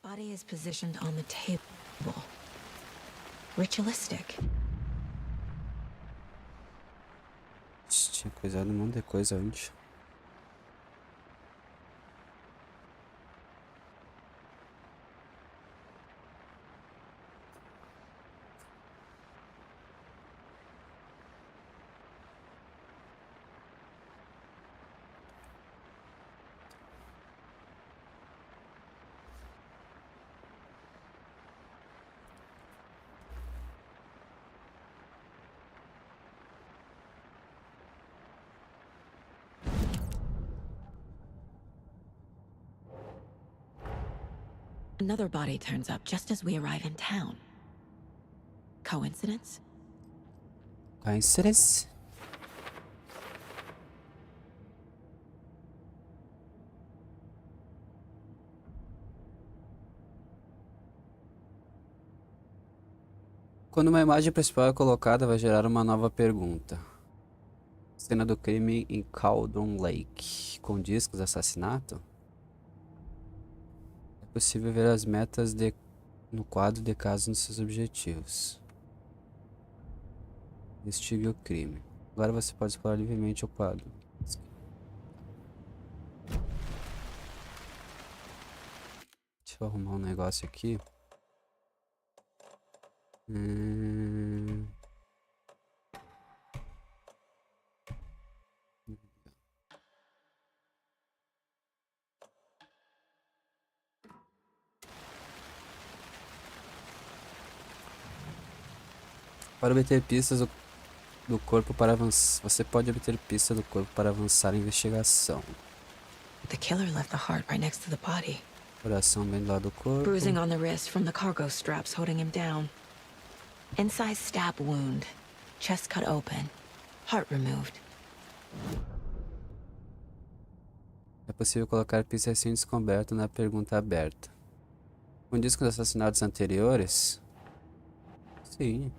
Body is positioned on the table. Ritualistic. Tinha coisado um monte de coisa antes. Another body turns up just as we arrive in town. Coincidence? Coincidence? Quando uma imagem principal é colocada, vai gerar uma nova pergunta. Cena do crime em Cauldron Lake. Com discos assassinato? É possível ver as metas no quadro de caso nos seus objetivos. Investigue o crime. Agora você pode explorar livremente o quadro. Deixa eu arrumar um negócio aqui. Para obter pistas do corpo para avançar. Você pode obter pistas do corpo para avançar a investigação. The killer left the heart right next to the body. Coração bem do lado do corpo. Bruising on the wrist from the cargo straps holding him down. Incised stab wound. Chest cut open. Heart removed. É possível colocar pistas sem descoberto na pergunta aberta. Com disco dos assassinatos anteriores? Sim.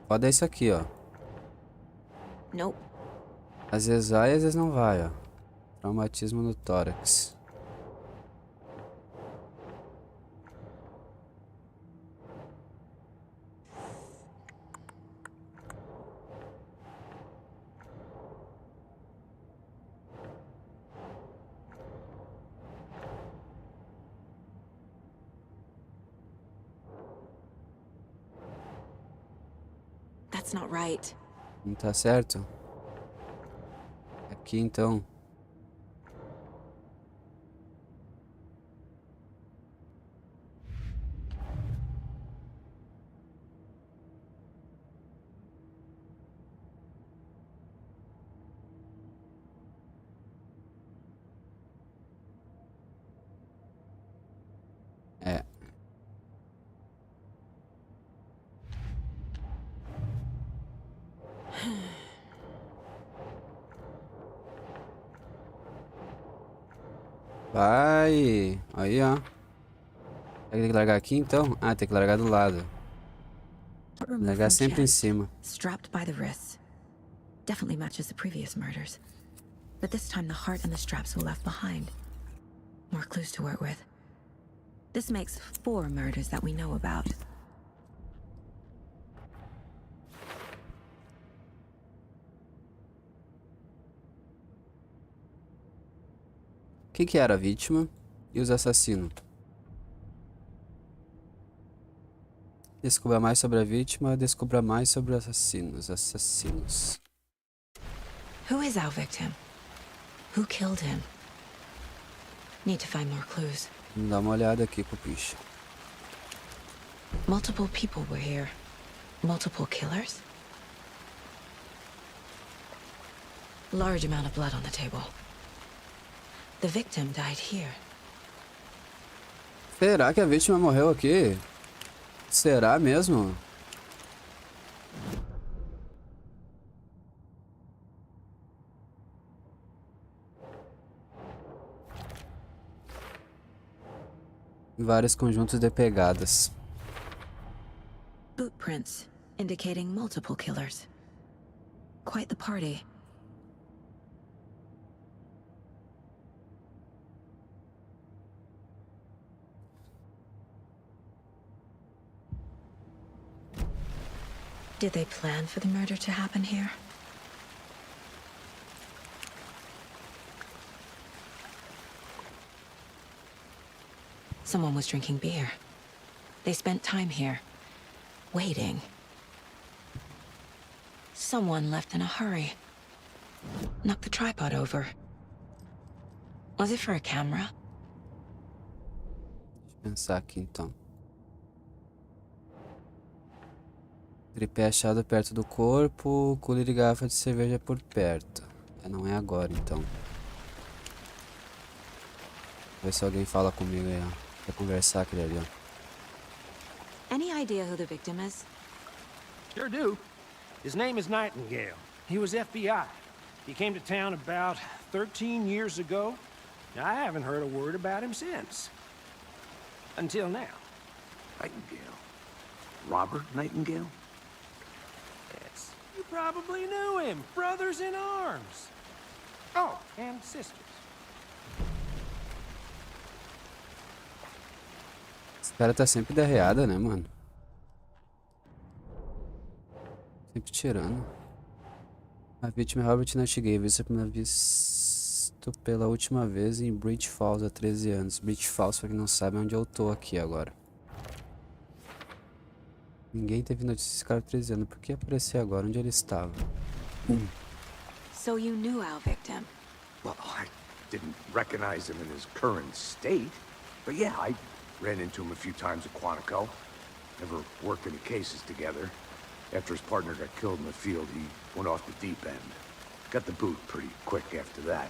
Foda isso aqui, ó. Nope. Às vezes vai, às vezes não vai, ó. Traumatismo no tórax. That's not right. Não tá certo? Aqui então. É. Vai. Aí, ó. Tem que largar aqui então? Ah, tem que largar do lado. Largar sempre em cima. Strapped by the wrists. Definitely matches the previous murders. But this time the heart and the straps were left behind. More clues to work with. This makes 4 murders that we know about. Quem que era a vítima e os assassinos? Descubra mais sobre a vítima, descubra mais sobre os assassinos. Who is our victim? Who killed him? Need to find more clues. Vamos dar uma olhada aqui com o bicho. Multiple people were here. Multiple killers? Large amount of blood on the table. The victim died here. Será que a vítima morreu aqui? Será mesmo? Vários conjuntos de pegadas. Boot prints indicating multiple killers. Quite the party. Did they plan for the murder to happen here? Someone was drinking beer. They spent time here, waiting. Someone left in a hurry. Knocked the tripod over. Was it for a camera? Deixa eu pensar aqui então. Tripé achado perto do corpo, cooler e garrafa de cerveja por perto. Não é agora então. Ver se alguém fala comigo aí, ó. Quer conversar aquele ali, ó. Any idea who the victim is? Sure do. His name is Nightingale. He was FBI. He came to town about 13 years ago. I haven't heard a word about him since. Until now. Nightingale? Robert Nightingale? Yes. You probably knew him. Brothers in arms. Oh, and sisters. Esse cara tá sempre derreada, né, mano? Sempre tirando. A vítima é Robert Nightingale, visto pela última vez em Bridge Falls há 13 anos. Bridge Falls, pra quem não sabe, é onde eu tô aqui agora. Ninguém teve notícia desse cara há 13 anos. Por que aparecer agora? Onde ele estava? So you knew our victim? Well, I didn't recognize him in his current state. But yeah, I ran into him a few times at Quantico. Never worked any cases together. After his partner got killed in the field, he went off the deep end. Got the boot pretty quick after that.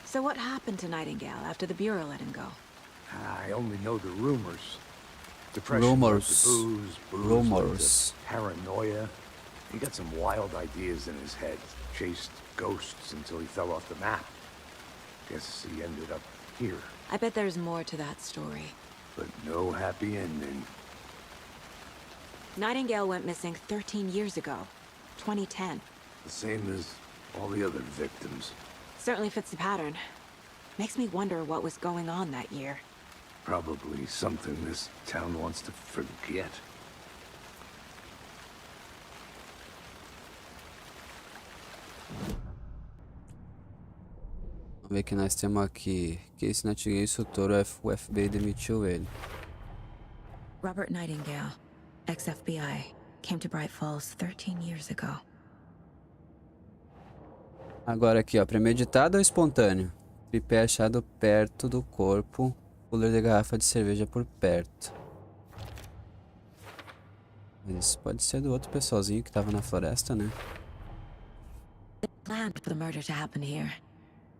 So what happened to Nightingale after the Bureau let him go? I only know the rumors. Depression, Rumors. booze, Rumors. paranoia. He got some wild ideas in his head. Chased ghosts until he fell off the map. Guess he ended up here. I bet there's more to that story. But no happy ending. Nightingale went missing 13 years ago, 2010. The same as all the other victims. Certainly fits the pattern. Makes me wonder what was going on that year. Probably something this town wants to forget. Vamos ver que nós temos aqui. Que esse Nightingale instrutor, o FBI demitiu ele. Robert Nightingale, ex-FBI, came to Bright Falls 13 years ago. Agora aqui, ó. Premeditado ou espontâneo? Tripé achado perto do corpo. Cooler de garrafa de cerveja por perto. Isso pode ser do outro pessoalzinho que tava na floresta, né? They planned for the murder to happen here,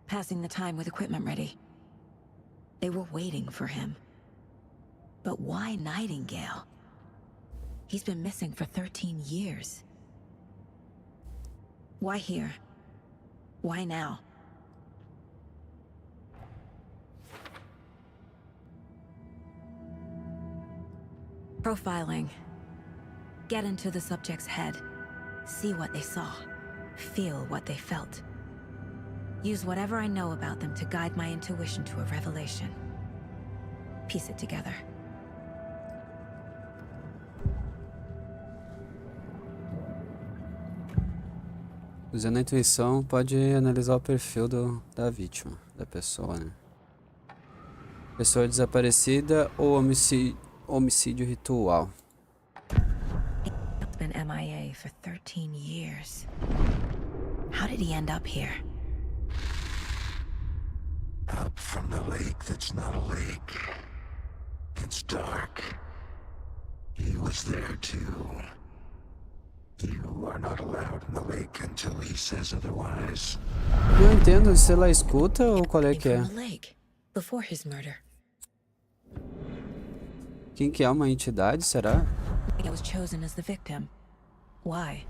passing the time with equipment ready. They were waiting for him. But why Nightingale? He's been missing for 13 years. Why here? Why now? Profiling. Get into the subject's head. See what they saw. Feel what they felt. Use whatever I know about them to guide my intuition to a revelation. Piece it together. Usando a intuição, pode analisar o perfil da vítima, da pessoa, né? Pessoa desaparecida ou homicídio ritual. He's been MIA for 13 years. How did he end up here? Up from the lake that's not a lake. It's dark. He was there too. You are not allowed in the lake until he says otherwise. Não entendo se ela escuta ou qual é que é. From the lake, before his murder. Quem que é uma entidade, será? He was chosen as the victim. Why?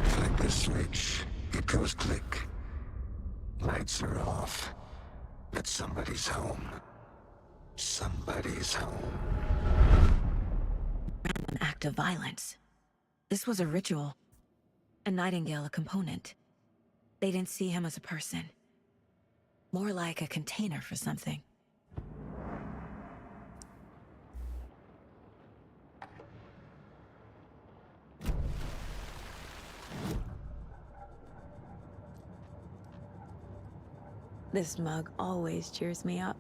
Flick the switch. It goes click. Lights are off. But somebody's home. Somebody's home. An act of violence. This was a ritual. And Nightingale a component. They didn't see him as a person. More like a container for something. This mug always cheers me up.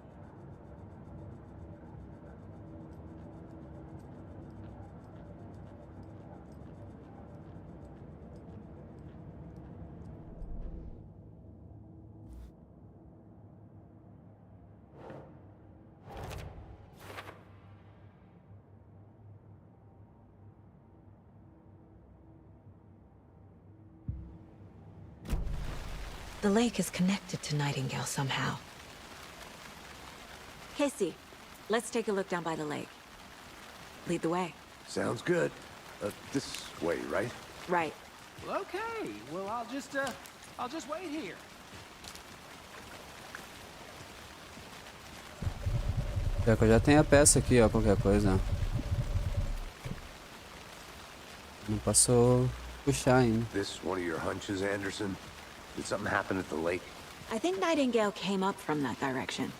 The lake is connected to Nightingale somehow. Casey, let's take a look down by the lake. Lead the way. Sounds good. This way, right? Right. Well, okay. Well, I'll just wait here. Já que eu já tenho a peça aqui, ó, qualquer coisa. Não passou puxar ainda. This one of your hunches, Anderson? Did something happen at the lake? I think Nightingale came up from that direction.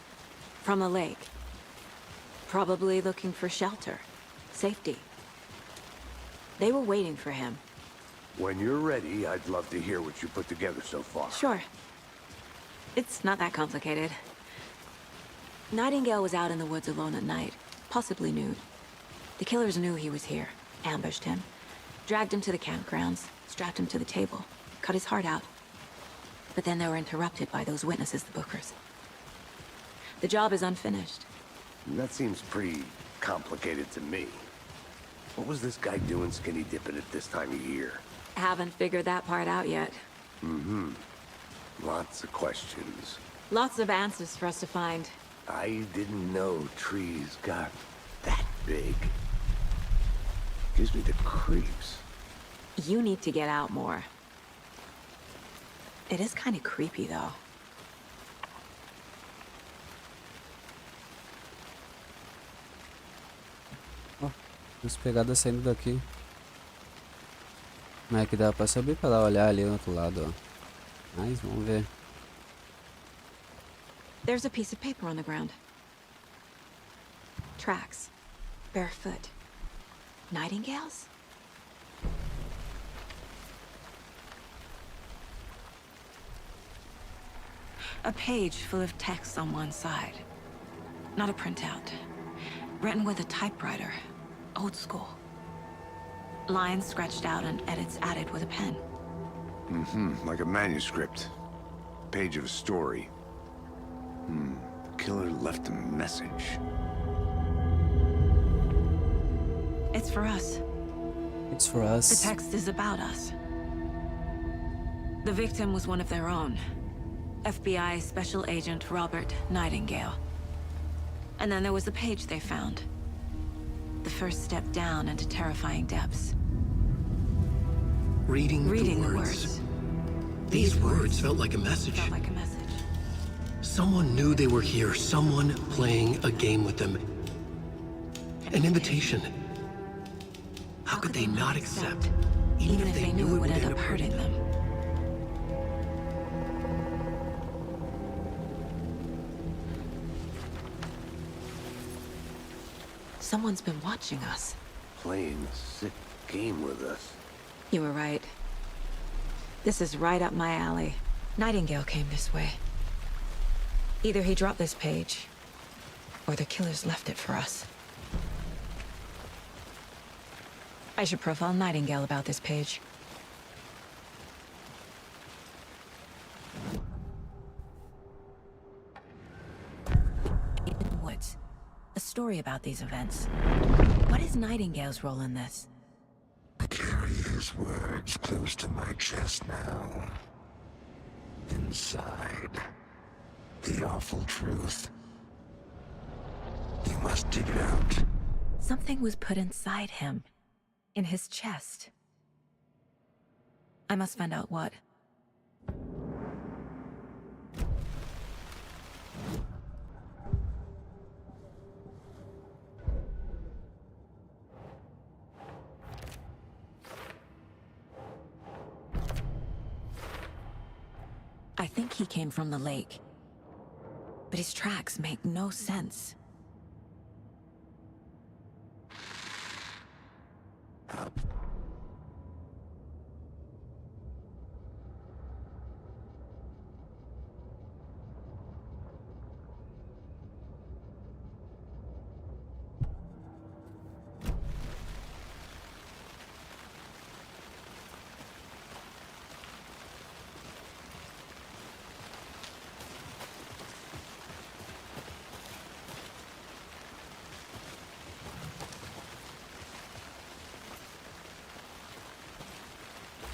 From the lake. Probably looking for shelter. Safety. They were waiting for him. When you're ready, I'd love to hear what you put together so far. Sure. It's not that complicated. Nightingale was out in the woods alone at night, possibly nude. The killers knew he was here, ambushed him, dragged him to the campgrounds, strapped him to the table, cut his heart out. But then they were interrupted by those witnesses, the Bookers. The job is unfinished. That seems pretty complicated to me. What was this guy doing skinny dipping at this time of year? Haven't figured that part out yet. Mm-hmm. Lots of questions. Lots of answers for us to find. I didn't know trees got that big. Gives me the creeps. You need to get out more. It is kind of creepy, though. As pegadas saindo daqui. Como é que dá pra subir pra lá olhar ali no outro lado, ó. Mas vamos ver. There's a piece of paper on the ground. Tracks. Barefoot. Nightingales? A page full of text on one side. Not a printout. Written with a typewriter. Old school. Lines scratched out and edits added with a pen. Mm-hmm, like a manuscript. Page of a story. The killer left a message. It's for us. It's for The us. text is about us. The victim was one of their own. FBI Special Agent Robert Nightingale. And then there was the page they found. The first step down into terrifying depths. Reading Reading the the words. words. These words felt like a message. Felt like a message. Someone knew they were here, someone playing a game with them. An invitation. How could they not accept, even if they knew it would end up hurting them? Someone's been watching us. Playing a sick game with us. You were right. This is right up my alley. Nightingale came this way. Either he dropped this page, or the killers left it for us. I should profile Nightingale about this page. In the woods. A story about these events. What is Nightingale's role in this? I carry his words close to my chest now. Inside, the awful truth. You must dig it out. Something was put inside him. In his chest. I must find out what. I think he came from the lake. But his tracks make no sense.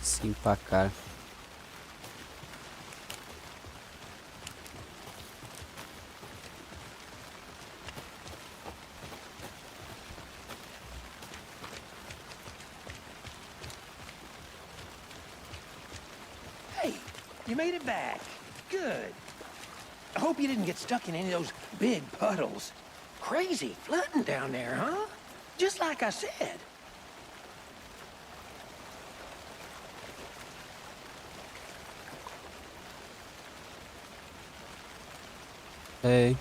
se empacar. Hey, you made it back. Good. I hope you didn't get stuck in any of those big puddles. Crazy flooding down there, huh? Just like I said. Hey.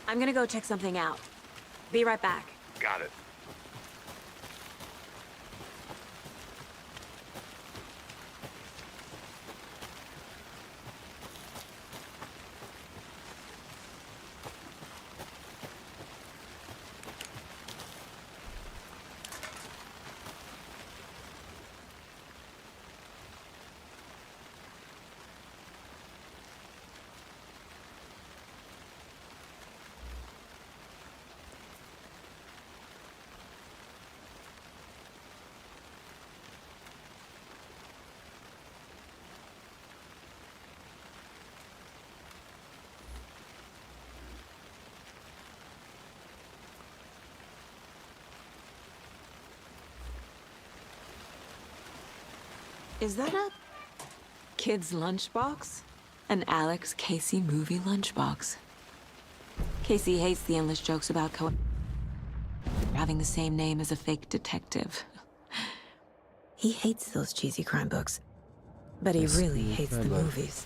I'm gonna go check something out. Be right back. Got it. Is that a kid's lunchbox? An Alex Casey movie lunchbox. Casey hates the endless jokes about having the same name as a fake detective. He hates those cheesy crime books, but he really hates the movies.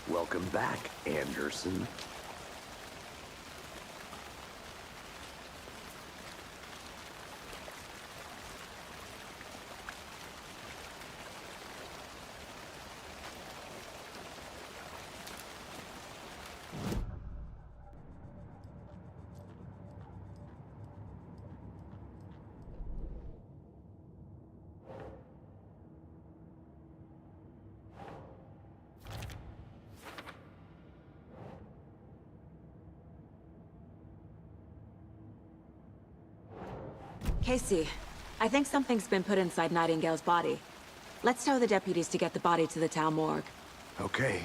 Welcome back, Anderson. Casey, I think something's been put inside Nightingale's body. Let's tell the deputies to get the body to the town morgue. Okay.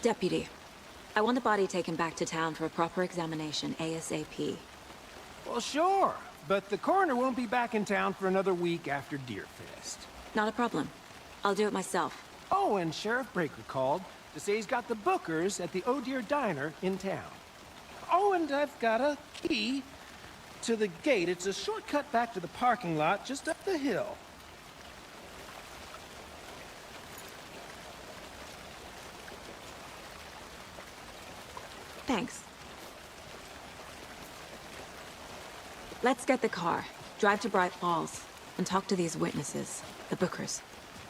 Deputy, I want the body taken back to town for a proper examination ASAP. Well, sure. But the coroner won't be back in town for another week after Deerfest. Not a problem. I'll do it myself. Oh, and Sheriff Breaker called to say he's got the Bookers at the Oh Dear Diner in town. Oh, and I've got a key to the gate. It's a shortcut back to the parking lot just up the hill. Thanks. Let's get the car, drive to Bright Falls, and talk to these witnesses, the Bookers.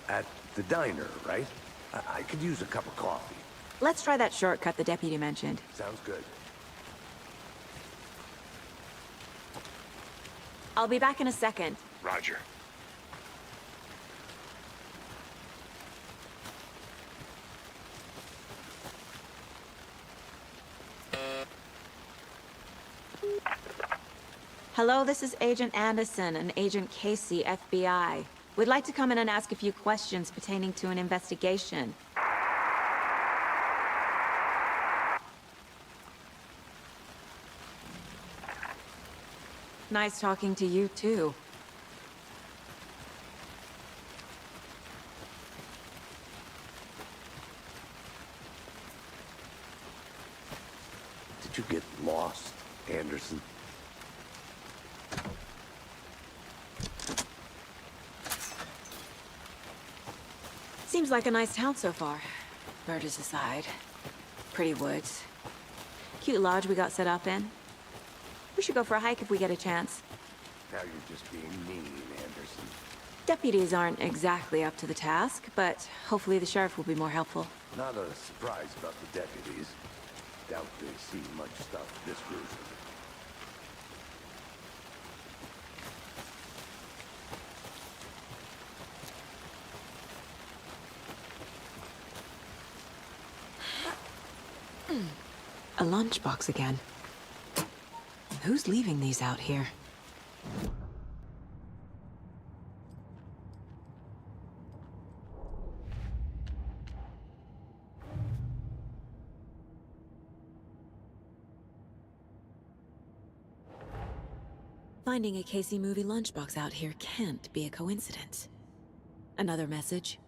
At the diner, right? I could use a cup of coffee. Let's try that shortcut the deputy mentioned. Sounds good. I'll be back in a second. Roger. Hello, this is Agent Anderson and Agent Casey, FBI. We'd like to come in and ask a few questions pertaining to an investigation. Nice talking to you, too. Did you get lost, Anderson? Seems like a nice town so far. Murders aside. Pretty woods. Cute lodge we got set up in. We should go for a hike if we get a chance. Now you're just being mean, Anderson. Deputies aren't exactly up to the task, but hopefully the sheriff will be more helpful. Not a surprise about the deputies. Doubt they see much stuff this gruesome. A lunchbox again. Who's leaving these out here? Finding a Casey movie lunchbox out here can't be a coincidence. Another message?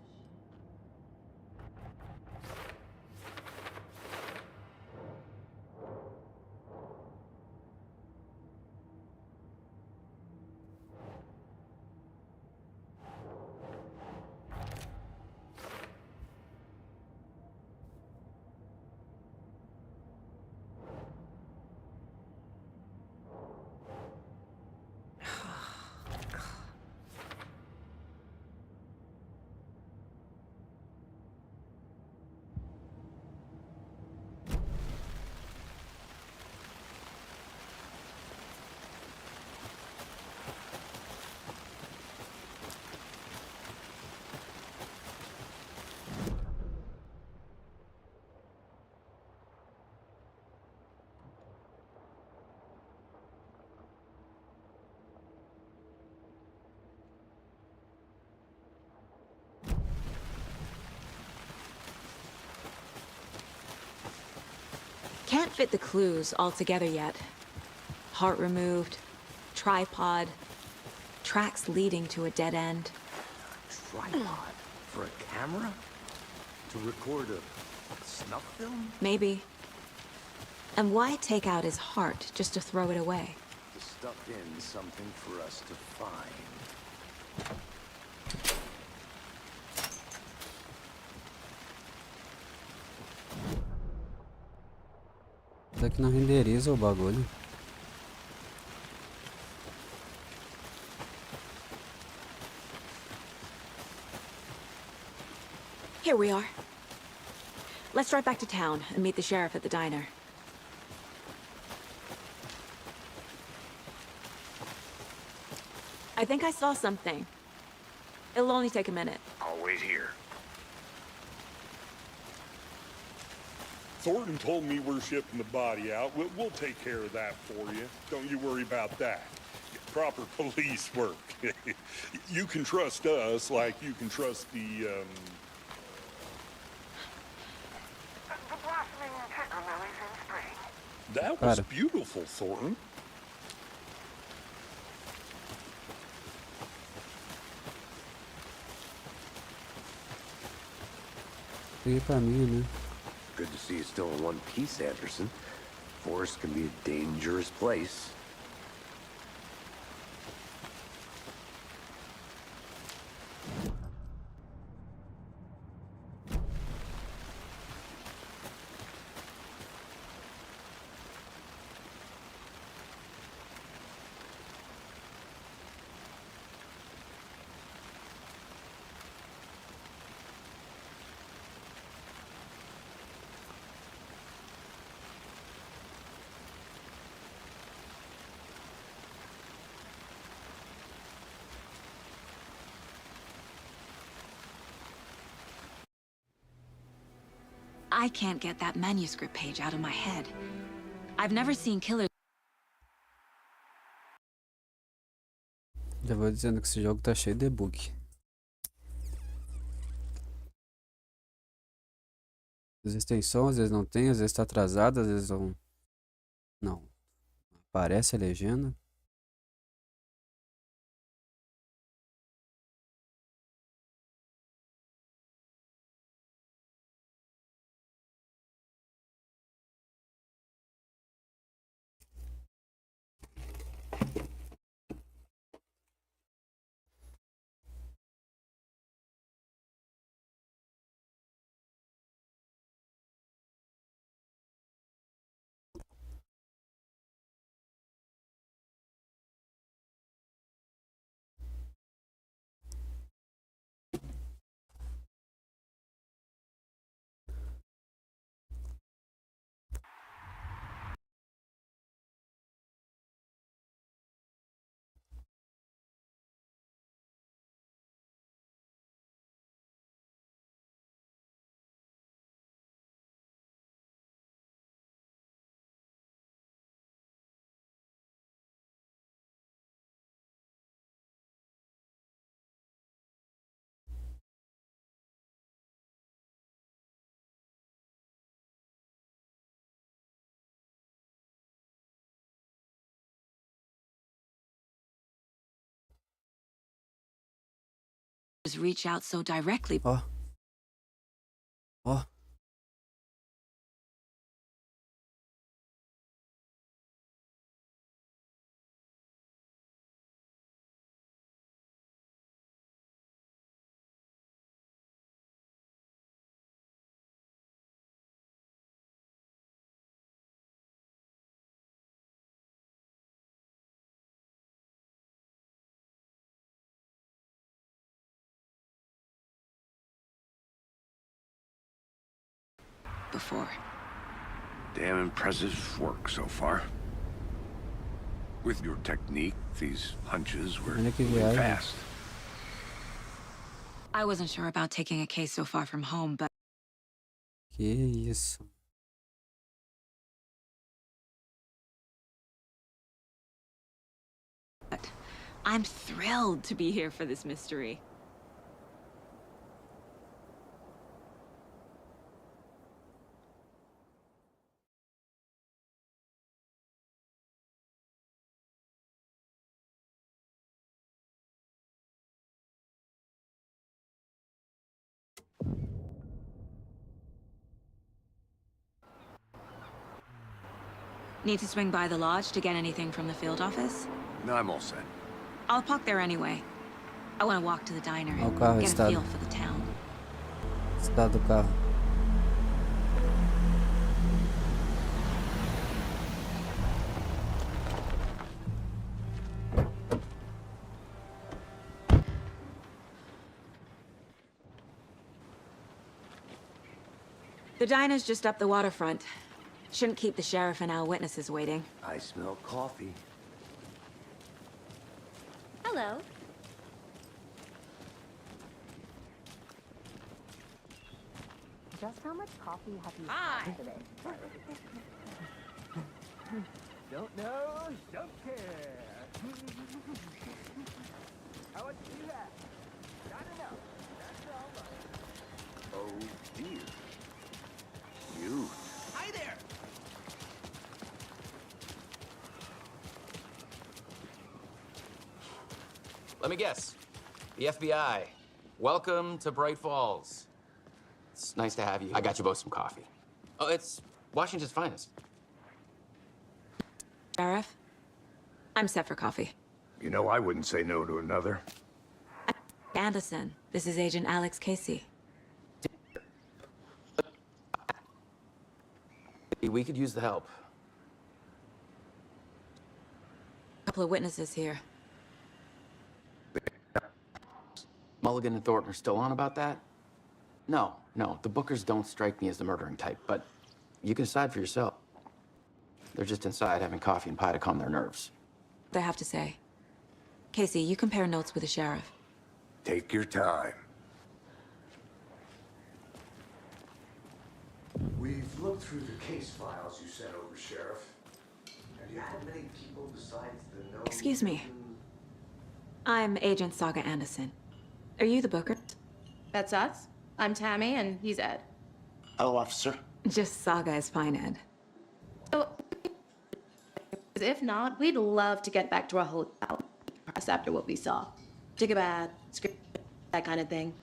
Can't fit the clues all together yet. Heart removed, tripod, tracks leading to a dead end. Tripod? For a camera? To record a snuff film? Maybe. And why take out his heart just to throw it away? To stuff in something for us to find. Daqui não renderiza o bagulho. Here we are. Let's drive back to town and meet the sheriff at the diner. I think I saw something. It'll only take a minute. I'll wait here. Thornton told me we're shipping the body out. We'll take care of that for you. Don't you worry about that. Proper police work. You can trust us like you can trust the blossoming fentanyl lilies in spring. That was beautiful, Thornton. Peguei pra mim, né? Good to see you still in one piece, Anderson. Forest can be a dangerous place. I can't get that manuscript page out of my head. I've never seen killers Já vou dizendo que esse jogo tá cheio de bug. Às vezes tem som, às vezes não tem, às vezes tá atrasado, às vezes não. Não. Aparece a legenda. Just reach out so directly. Ó. Ó. Before. Damn impressive work so far. With your technique, these hunches were Olha que moving viagem. fast. I wasn't sure about taking a case so far from home, but Que isso. I'm thrilled to be here for this mystery. Need to swing by the lodge to get anything from the field office? No, I'm all set. I'll park there anyway. I want to walk to the diner Ó o and carro get a estado. feel for the town. Estado do carro. The diner's just up the waterfront. Shouldn't keep the sheriff and our witnesses waiting. I smell coffee. Hello. Just how much coffee have you had today? Don't know, don't care. How much do you have? Not enough. That's all right. Oh dear. You. Hi there! Let me guess. The FBI. Welcome to Bright Falls. It's nice to have you. I got you both some coffee. Oh, it's Washington's finest. Sheriff, I'm set for coffee. You know, I wouldn't say no to another. Anderson, this is Agent Alex Casey. We could use the help. A couple of witnesses here. Mulligan and Thornton are still on about that? No, the Bookers don't strike me as the murdering type, but you can decide for yourself. They're just inside having coffee and pie to calm their nerves. What I have to say. Casey, you compare notes with the sheriff. Take your time. We've looked through the case files you sent over, Sheriff. Have you had many people besides the known... Excuse me. I'm Agent Saga Anderson. Are you the booker? That's us. I'm Tammy, and he's Ed. Hello, officer. Just Saga is fine, Ed. So, if not, we'd love to get back to our hotel press after what we saw. Take a bath, script, that kind of thing.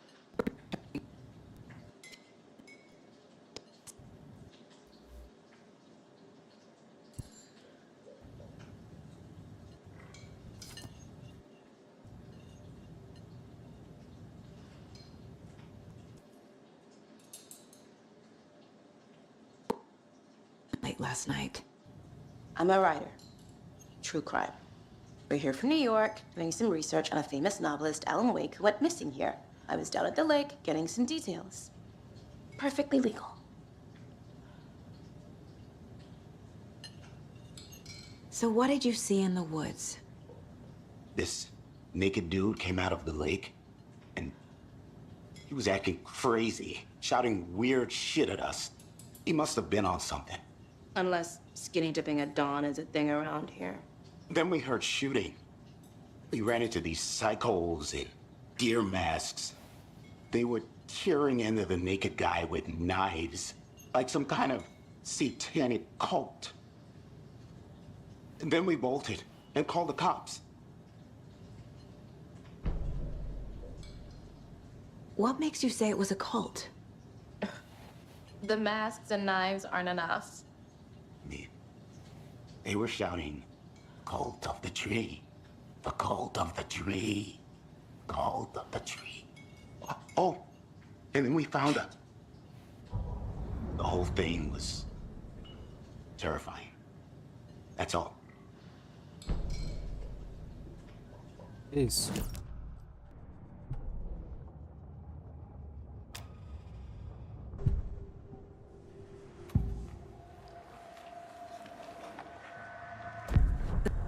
Late last night. I'm a writer. True crime. We're here from New York, doing some research on a famous novelist, Alan Wake, who went missing here. I was down at the lake, getting some details. Perfectly legal. So what did you see in the woods? This naked dude came out of the lake, and he was acting crazy, shouting weird shit at us. He must have been on something. Unless skinny dipping at dawn is a thing around here. Then we heard shooting. We ran into these psychos in deer masks. They were tearing into the naked guy with knives, like some kind of satanic cult. And then we bolted and called the cops. What makes you say it was a cult? The masks and knives aren't enough. They were shouting, "Cult of the tree, the cult of the tree, cult of the tree." Oh, and then we found it. The whole thing was terrifying. That's all. Isso.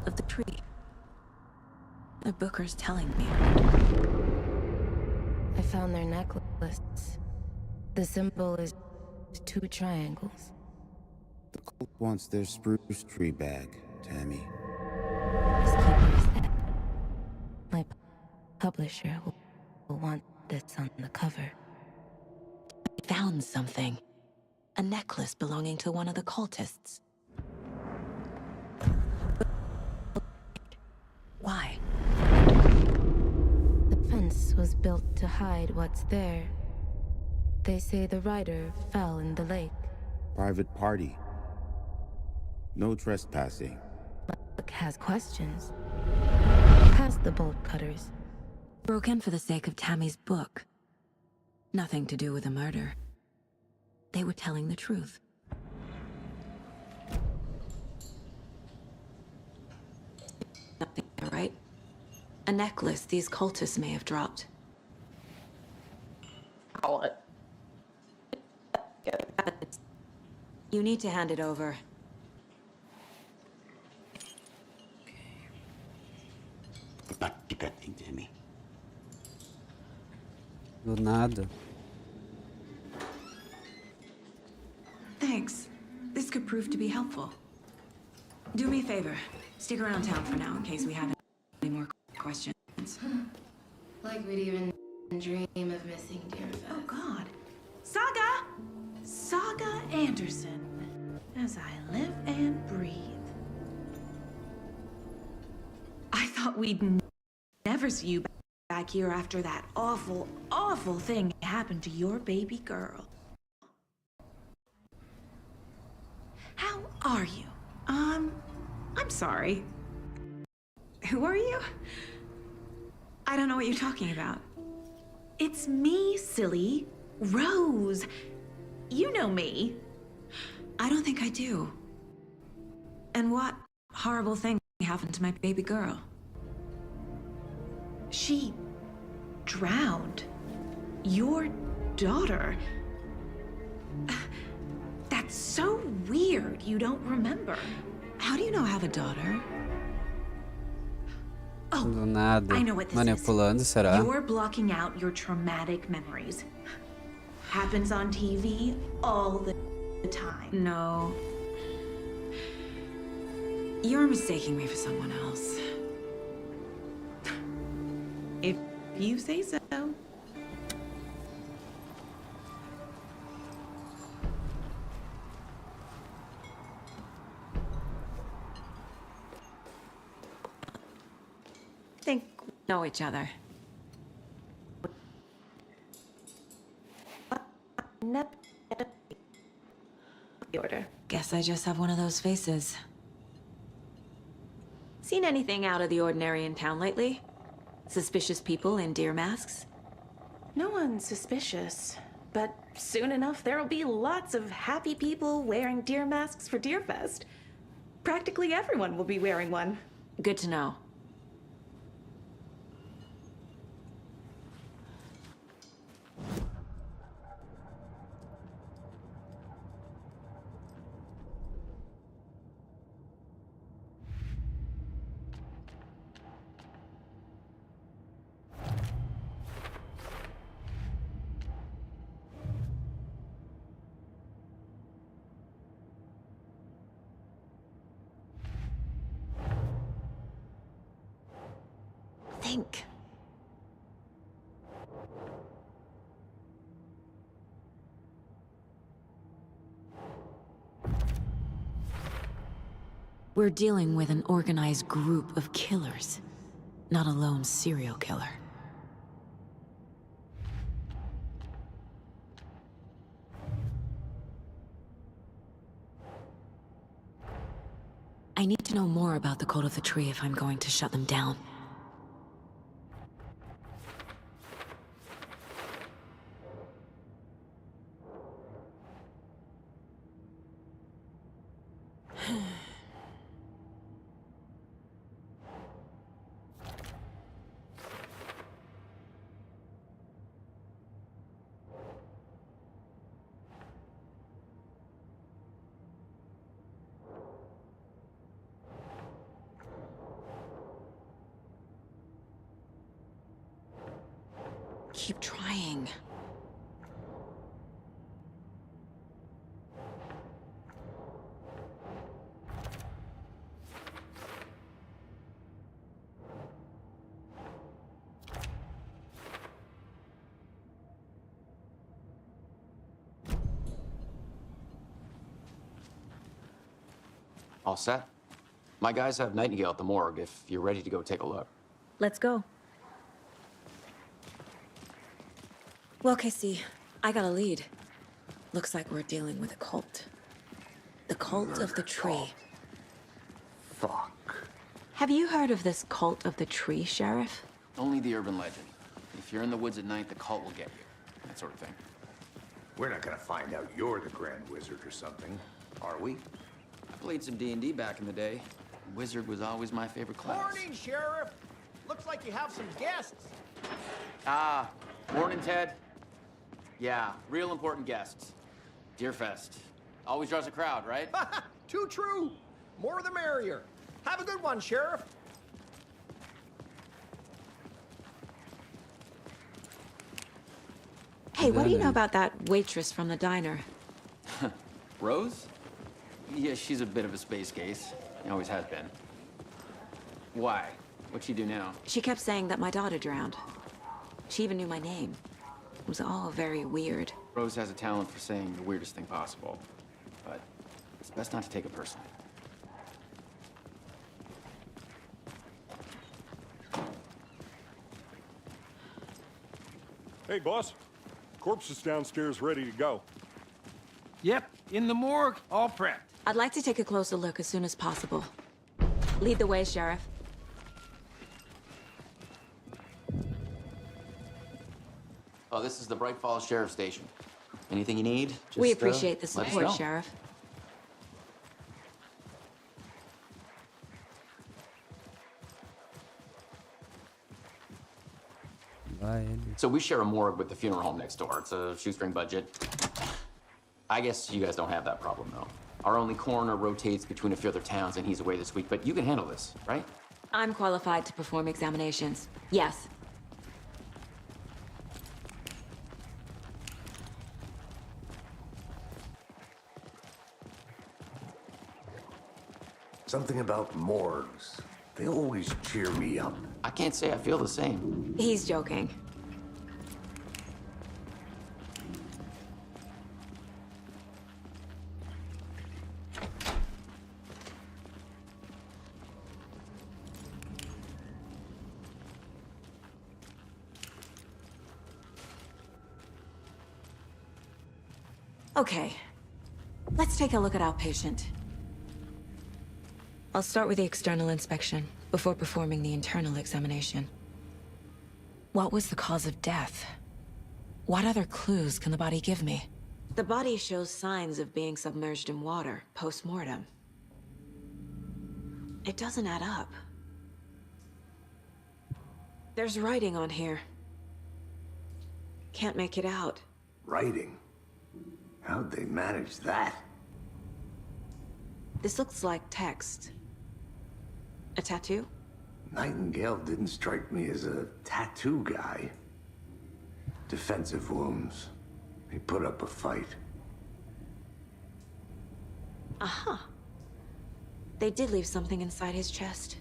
Of the tree. The booker's telling me. I found their necklace. The symbol is 2 triangles. The cult wants their spruce tree back, Tammy. My publisher will want this on the cover. I found something. A necklace belonging to one of the cultists. Why? The fence was built to hide what's there. They say the rider fell in the lake. Private party. No trespassing. Look has questions. Past the bolt cutters. Broke in for the sake of Tammy's book. Nothing to do with a murder. They were telling the truth. Nothing, right? A necklace these cultists may have dropped. What? You need to hand it over. Not keep that thing to me. Do nada. Thanks. This could prove to be helpful. Do me a favor. Stick around town for now in case we have any more questions. Like we'd even dream of missing dear Fez. Oh, God. Saga! Saga Anderson. As I live and breathe. I thought we'd never see you back here after that awful, awful thing happened to your baby girl. How are you? I'm sorry. Who are you? I don't know what you're talking about. It's me, silly. Rose. You know me. I don't think I do. And what horrible thing happened to my baby girl? She drowned. Your daughter. That's so weird you don't remember. How do you know I have a daughter? Oh, Do nada. I know what this Manipulando, is. será? You're blocking out your traumatic memories. Happens on TV all the time. No. You're mistaking me for someone else. you say so. Think we know each other. No. The order. Guess I just have one of those faces. Seen anything out of the ordinary in town lately? Suspicious people in deer masks? No one's suspicious, but soon enough there'll be lots of happy people wearing deer masks for Deerfest. Practically everyone will be wearing one. Good to know. Think. We're dealing with an organized group of killers, not a lone serial killer. I need to know more about the Cult of the Tree if I'm going to shut them down. Keep trying. All set? My guys have Nightingale at the morgue if you're ready to go take a look. Let's go. Well, Casey, I got a lead. Looks like we're dealing with a cult. The Cult of the Tree. Fuck. Have you heard of this Cult of the Tree, Sheriff? Only the urban legend. If you're in the woods at night, the cult will get you. That sort of thing. We're not gonna find out you're the Grand Wizard or something, are we? I played some D&D back in the day. Wizard was always my favorite class. Morning, Sheriff. Looks like you have some guests. Ah, morning, Ted. Yeah, real important guests. Deerfest. Always draws a crowd, right? Too true. More the merrier. Have a good one, Sheriff. Hey, what do you know about that waitress from the diner? Rose? Yeah, she's a bit of a space case. Always has been. Why? What'd she do now? She kept saying that my daughter drowned. She even knew my name. It was all very weird. Rose has a talent for saying the weirdest thing possible. But it's best not to take it personally. Hey, boss. Corpse is downstairs ready to go. Yep, in the morgue, all prepped. I'd like to take a closer look as soon as possible. Lead the way, Sheriff. Oh, this is the Bright Falls Sheriff Station. Anything you need? Just, We appreciate the let us support, know. Sheriff. Vai ele. So we share a morgue with the funeral home next door. It's a shoestring budget. I guess you guys don't have that problem, though. Our only coroner rotates between a few other towns, and he's away this week, but you can handle this, right? I'm qualified to perform examinations. Yes. Something about morgues. They always cheer me up. I can't say I feel the same. He's joking. Okay, let's take a look at our patient. I'll start with the external inspection before performing the internal examination. What was the cause of death? What other clues can the body give me? The body shows signs of being submerged in water post-mortem. It doesn't add up. There's writing on here. Can't make it out. Writing? How'd they manage that? This looks like text. A tattoo? Nightingale didn't strike me as a tattoo guy. Defensive wounds. He put up a fight. Uh-huh. They did leave something inside his chest.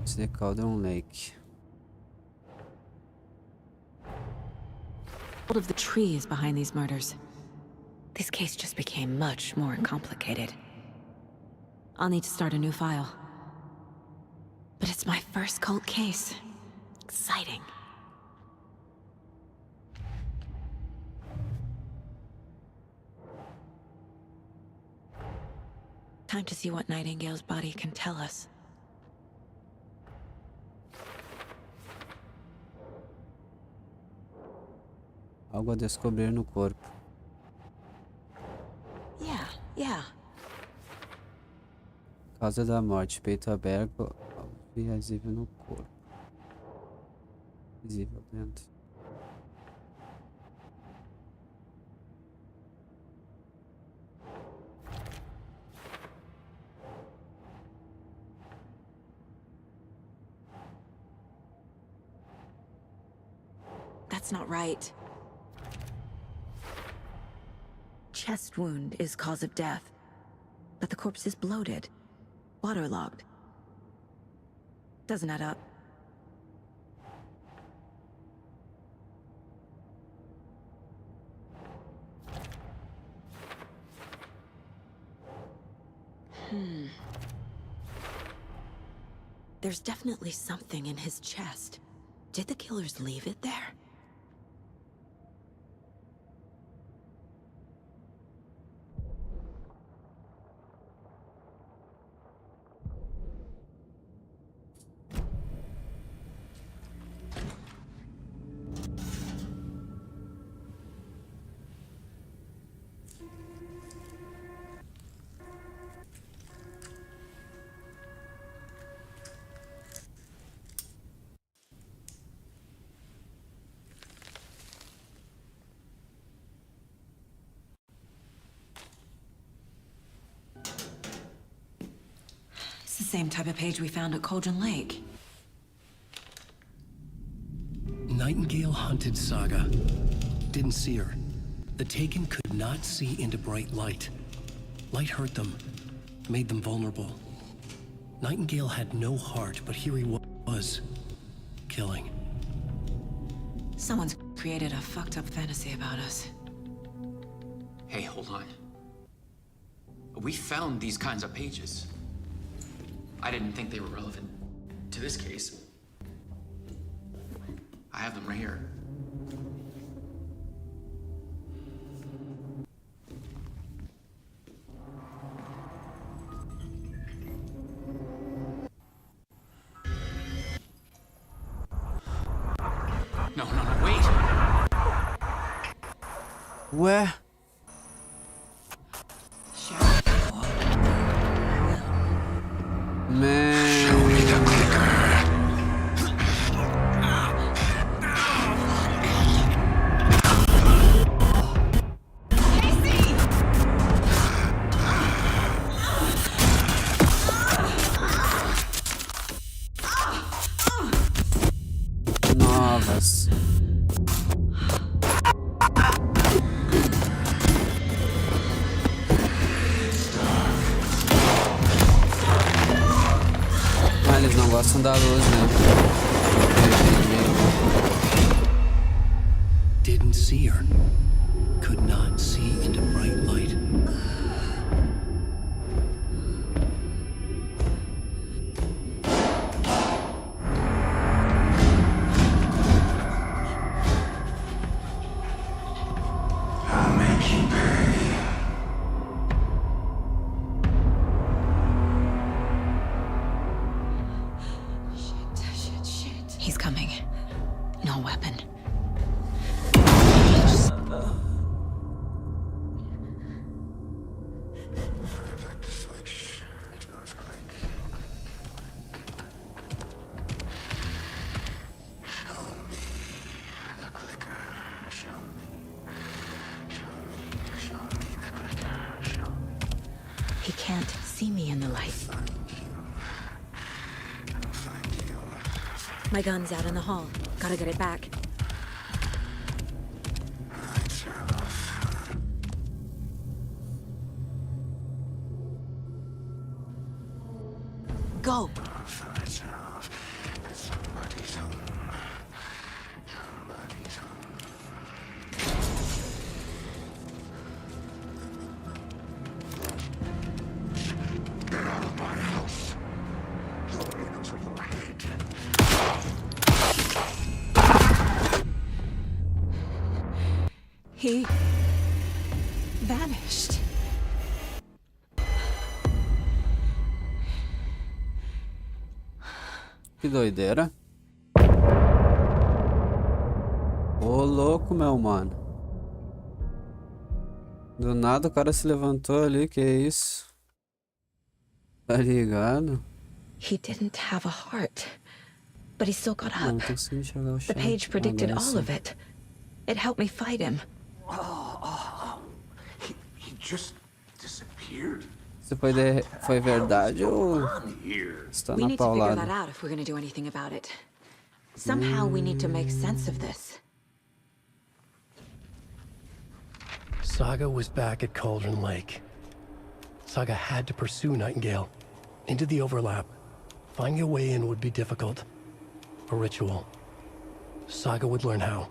It's the Cauldron Lake. Of the trees behind these murders. This case just became much more complicated. I'll need to start a new file. But it's my first cult case. Exciting. Time to see what Nightingale's body can tell us. Algo a descobrir no corpo. Yeah. Causa da morte, peito aberto, visível no corpo. Visível dentro. That's not right. Chest wound is cause of death, but the corpse is bloated, waterlogged. Doesn't add up. There's definitely something in his chest. Did the killers leave it there? The same type of page we found at Cauldron Lake. Nightingale hunted Saga. Didn't see her. The Taken could not see into bright light. Light hurt them, made them vulnerable. Nightingale had no heart, but here he was, killing. Someone's created a fucked up fantasy about us. Hey, hold on. We found these kinds of pages. I didn't think they were relevant to this case. I have them right here. No, wait! Ué? Show me the clicker. novas. Ah, eles não gostam da luz, né? Didn't see her. Could not see into bright light. I'll make you pay. Shit. He's coming. No weapon. He can't see me in the light. My gun's out in the hall. Gotta get it back. Go! Get out of my house. Nobody knows what you hate. He vanished. Que doideira. Ô, louco, meu mano. Do nada o cara se levantou ali, que isso? Tá ligado? He didn't have a heart, but he still got Não up. tô conseguindo enxergar o The chão. page predicted Agora all sim. of it. It helped me fight him. He just disappeared. Isso foi verdade ou On here. está We na need to figure that paulada? out if we're gonna do anything about it. Somehow we need to make sense of this. Saga was back at Cauldron Lake. Saga had to pursue Nightingale into the overlap. Finding a way in would be difficult. A ritual. Saga would learn how.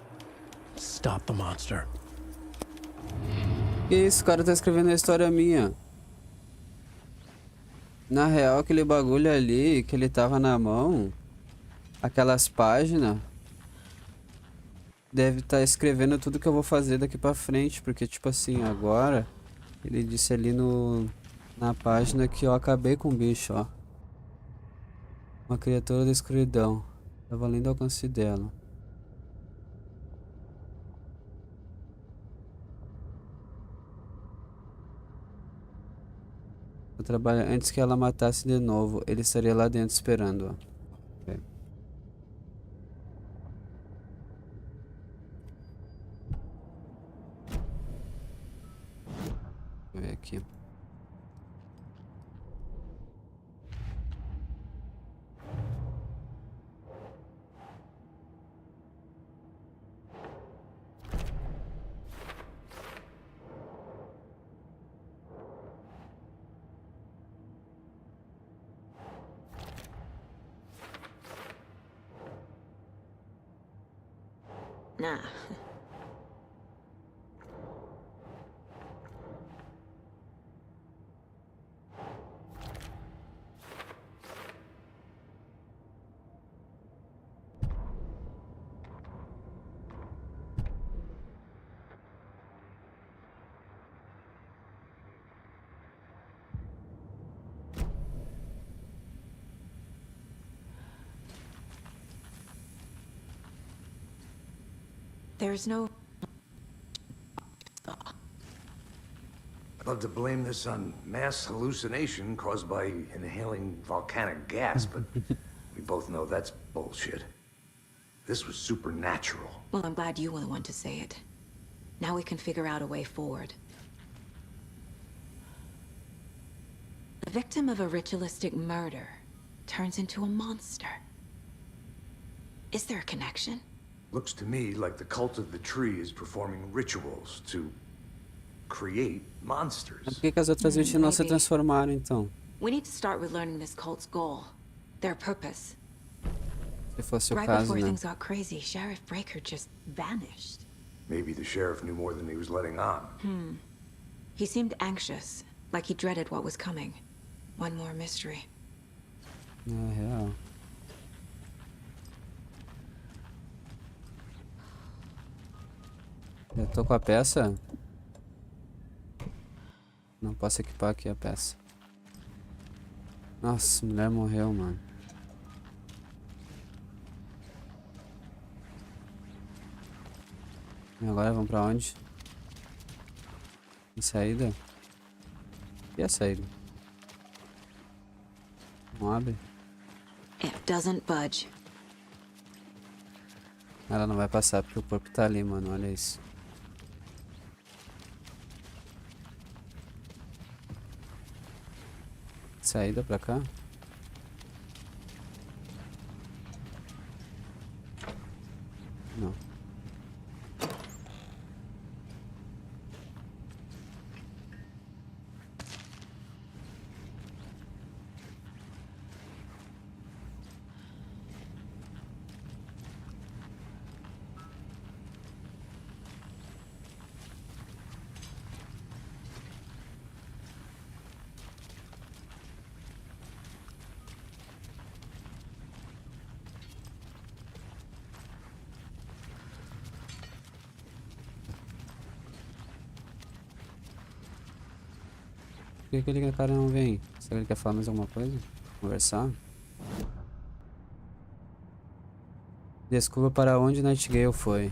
Stop the monster. Que isso, o cara tá escrevendo a história minha. Na real, aquele bagulho ali que ele tava na mão, aquelas páginas, deve estar escrevendo tudo que eu vou fazer daqui pra frente, porque tipo assim, agora ele disse ali na página que eu acabei com o bicho, ó. Uma criatura da escuridão. Tava além do alcance dela. Eu trabalho antes que ela matasse de novo. Ele estaria lá dentro esperando, ó. Ok. Deixa eu ver aqui. Nah. There's no... I'd love to blame this on mass hallucination caused by inhaling volcanic gas, but we both know that's bullshit. This was supernatural. Well, I'm glad you were the one to say it. Now we can figure out a way forward. The victim of a ritualistic murder turns into a monster. Is there a connection? Looks to me like the cult of the tree is performing rituals to create Mas monsters. por que que as outras vítimas não se Maybe. transformaram, então? We need to start with learning this cult's goal, their purpose. Se fosse o Right caso, before né? things got crazy, Sheriff Breaker just vanished. Maybe the sheriff knew more than he was letting on. He seemed anxious, like he dreaded what was coming. One more mystery. É real. Eu tô com a peça? Não posso equipar aqui a peça. Nossa, a mulher morreu, mano. E agora vamos pra onde? Tem saída? E a saída? Não abre? It doesn't budge. Ela não vai passar porque o corpo tá ali, mano. Olha isso. Saída pra cá? Não. Por que aquele cara não vem? Será que ele quer falar mais alguma coisa? Conversar? Descubra para onde Nightingale foi.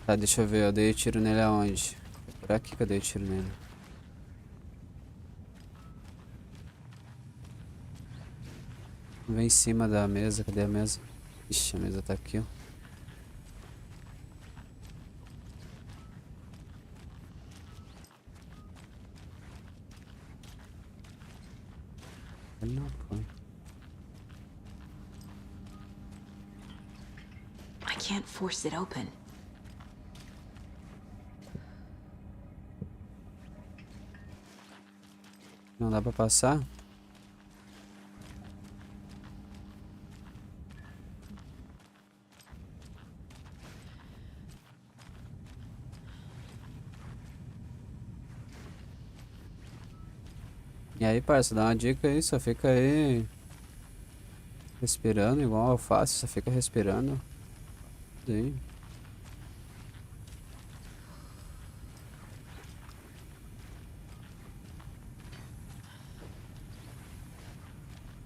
Tá, deixa eu ver. Eu dei tiro nele aonde? Por aqui que eu dei tiro nele. Vem em cima da mesa. Cadê a mesa? Ixi, a mesa tá aqui, ó. Ele não foi. I can't force it open. Não dá pra passar? E aí, parça, dá uma dica aí, só fica aí respirando igual alface, só fica respirando. Daí.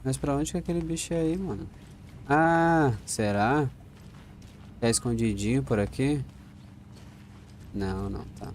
Mas pra onde que é aquele bicho aí, mano? Ah, será? Tá escondidinho por aqui? Não, não, tá.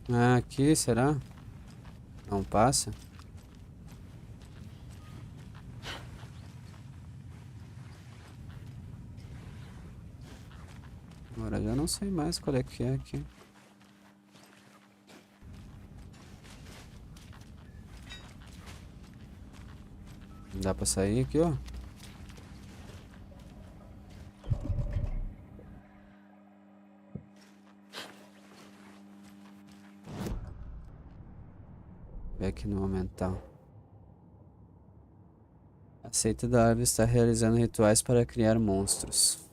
Ah, aqui, será? Não passa? Agora já não sei mais qual é que é aqui. Dá pra sair aqui, ó. Aqui no momental. A seita da árvore está realizando rituais para criar monstros.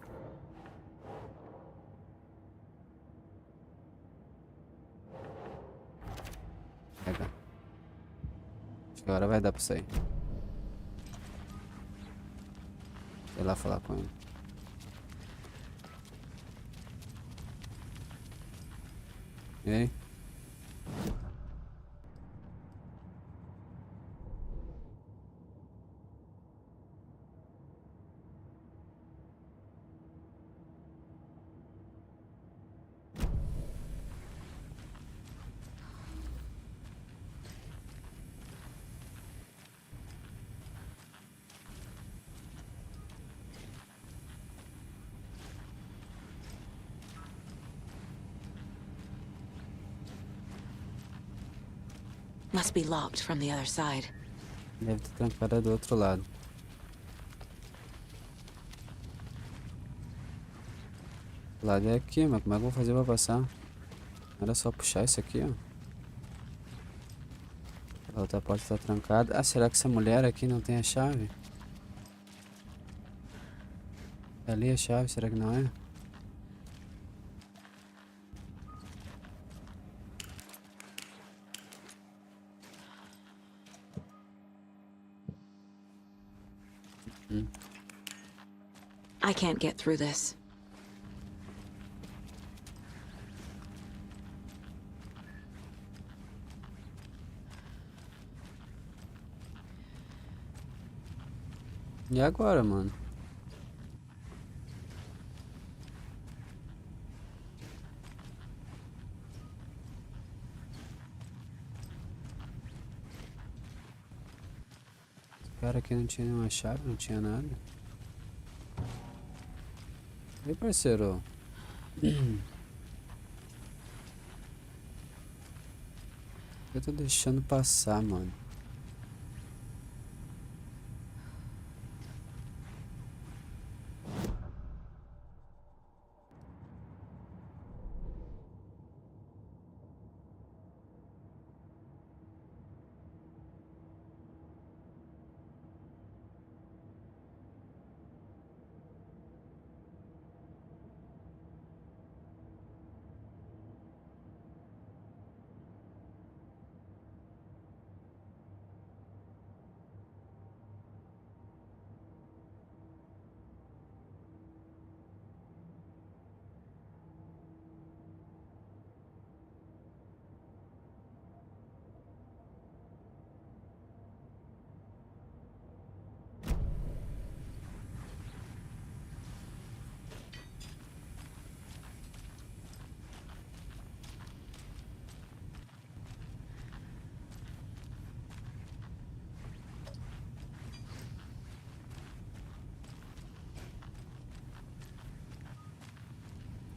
Pega. Acho que agora vai dar pra sair. Sei lá falar com ele. E aí? Must be locked from the other side. Deve ter trancada do outro lado. O lado é aqui, mas como é que eu vou fazer pra passar? Era só puxar isso aqui, ó. A outra porta tá trancada. Ah, será que essa mulher aqui não tem a chave? É ali a chave, será que não é? I can't get through this. E agora, mano? Esse cara aqui não tinha nenhuma chave, não tinha nada. E aí, parceiro? Eu tô deixando passar, mano.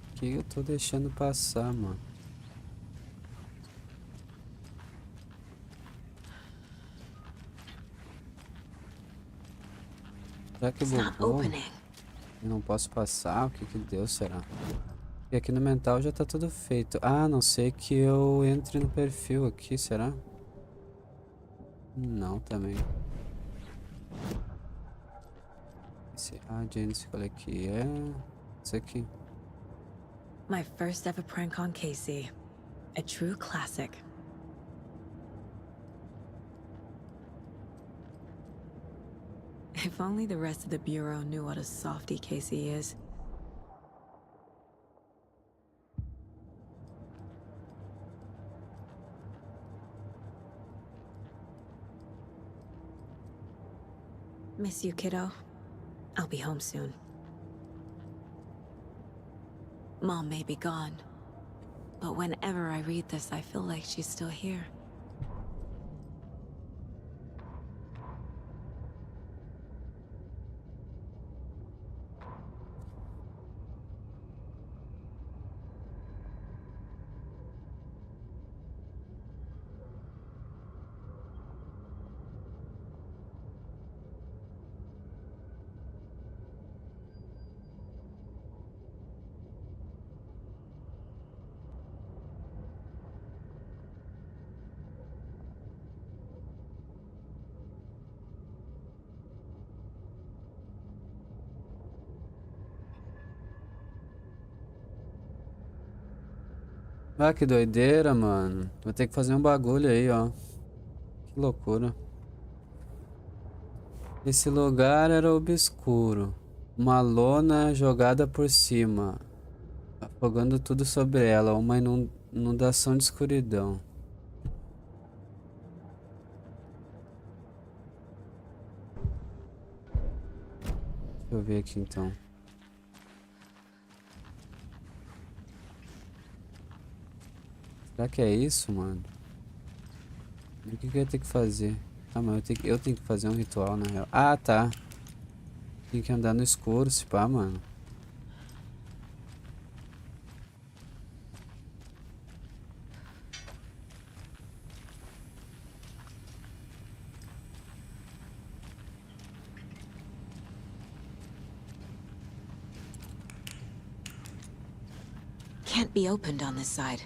O que eu tô deixando passar, mano? Será que bugou? Eu não posso passar? O que que deu, será? E aqui no mental já tá tudo feito. Ah, a não ser que eu entre no perfil aqui, será? Não, também. Esse agente, qual é que é? Esse aqui. My first ever prank on Casey. A true classic. If only the rest of the Bureau knew what a softy Casey is. Miss you, kiddo. I'll be home soon. Mom may be gone, but whenever I read this, I feel like she's still here. Ah, que doideira, mano. Vou ter que fazer um bagulho aí, ó. Que loucura. Esse lugar era obscuro. Uma lona jogada por cima, afogando tudo sobre ela. Uma inundação de escuridão. Deixa eu ver aqui então. Será que é isso, mano? E o que que eu ia ter que fazer? Ah, mas eu tenho que fazer um ritual, na real. Ah, tá. Tem que andar no escuro, se pá, mano. can't be opened on this side.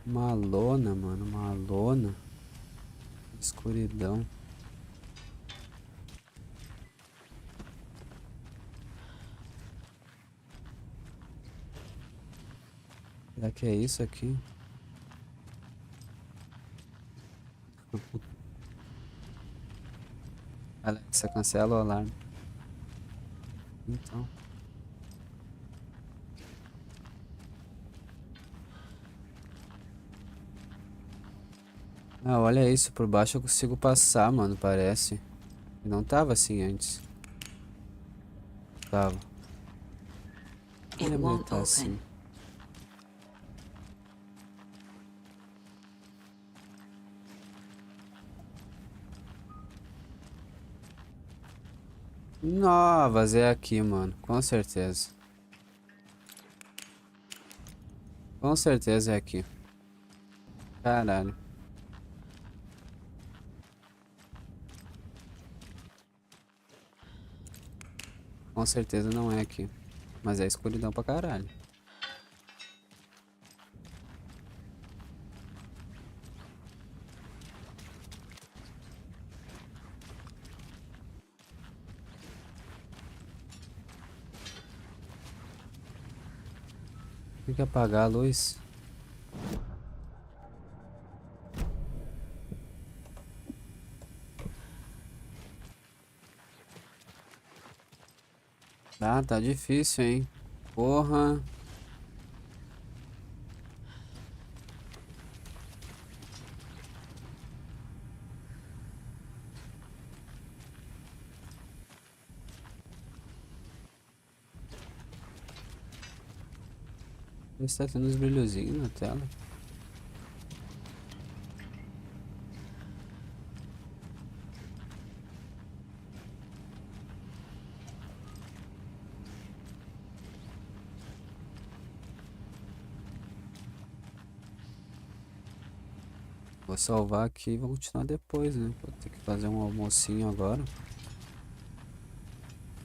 Uma lona, mano, uma lona. Escuridão. Será que é isso aqui? Alexa, cancela o alarme. Então. Ah, olha isso, por baixo eu consigo passar, mano, parece. Não tava assim antes. Tava. It Olha, mas won't tá open. assim. Novas é aqui, mano. Com certeza. Com certeza é aqui. Caralho. Com certeza não é aqui. Mas é escuridão pra caralho. Tem que apagar a luz. Ah, tá difícil, hein? Porra. Está tendo uns brilhozinhos na tela. Vou salvar aqui e vou continuar depois, né? Vou ter que fazer um almocinho agora. Não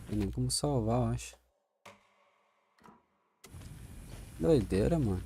tem nem como salvar, eu acho. Doideira, mano.